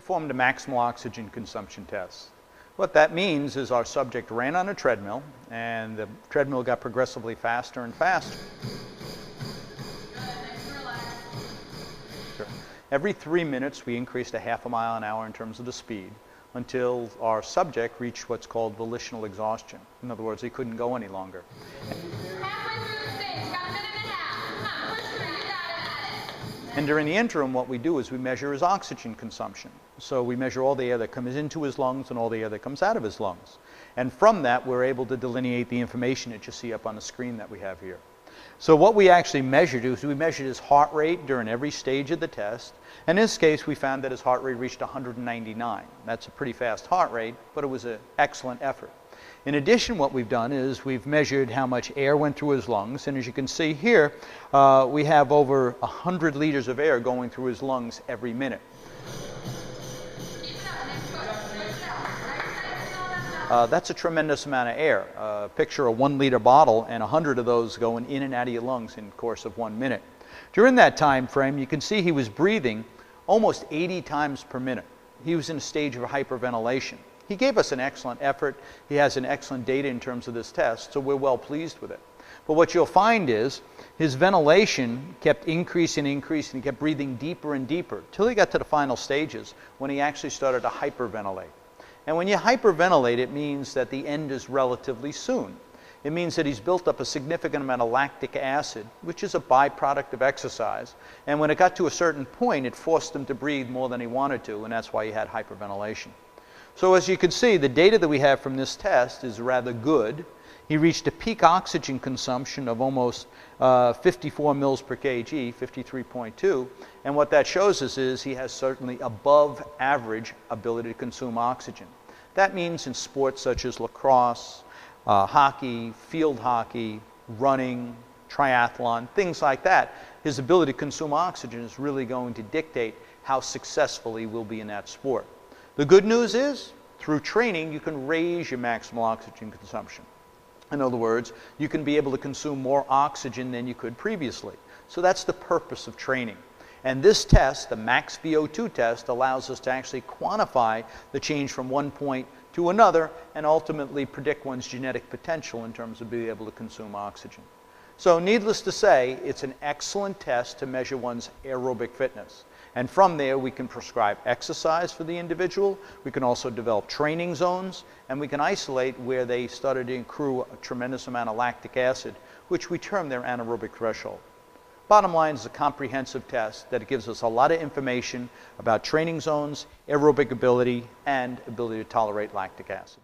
performed a maximal oxygen consumption test. What that means is our subject ran on a treadmill, and the treadmill got progressively faster and faster. Sure. Every 3 minutes, we increased a half a mile an hour in terms of the speed until our subject reached what's called volitional exhaustion. In other words, he couldn't go any longer. And during the interim, what we do is we measure his oxygen consumption. So we measure all the air that comes into his lungs and all the air that comes out of his lungs. And from that, we're able to delineate the information that you see up on the screen that we have here. So what we actually measured is we measured his heart rate during every stage of the test. In this case, we found that his heart rate reached 199. That's a pretty fast heart rate, but it was an excellent effort. In addition, what we've done is we've measured how much air went through his lungs, and as you can see here, we have over 100 liters of air going through his lungs every minute. That's a tremendous amount of air. Picture a 1 liter bottle and 100 of those going in and out of your lungs in the course of 1 minute. During that time frame, you can see he was breathing almost 80 times per minute. He was in a stage of hyperventilation. He gave us an excellent effort. He has an excellent data in terms of this test, so we're well pleased with it. But what you'll find is his ventilation kept increasing and increasing. He kept breathing deeper and deeper until he got to the final stages when he actually started to hyperventilate. And when you hyperventilate, it means that the end is relatively soon. It means that he's built up a significant amount of lactic acid, which is a byproduct of exercise. And when it got to a certain point, it forced him to breathe more than he wanted to, and that's why he had hyperventilation. So as you can see, the data that we have from this test is rather good. He reached a peak oxygen consumption of almost 54 mils per kg, 53.2. And what that shows us is he has certainly above average ability to consume oxygen. That means in sports such as lacrosse, hockey, field hockey, running, triathlon, things like that, his ability to consume oxygen is really going to dictate how successful he will be in that sport. The good news is, through training, you can raise your maximal oxygen consumption. In other words, you can be able to consume more oxygen than you could previously. So that's the purpose of training. And this test, the max VO2 test, allows us to actually quantify the change from one point to another and ultimately predict one's genetic potential in terms of being able to consume oxygen. So needless to say, it's an excellent test to measure one's aerobic fitness. And from there, we can prescribe exercise for the individual. We can also develop training zones, and we can isolate where they started to accrue a tremendous amount of lactic acid, which we term their anaerobic threshold. Bottom line is a comprehensive test that gives us a lot of information about training zones, aerobic ability, and ability to tolerate lactic acid.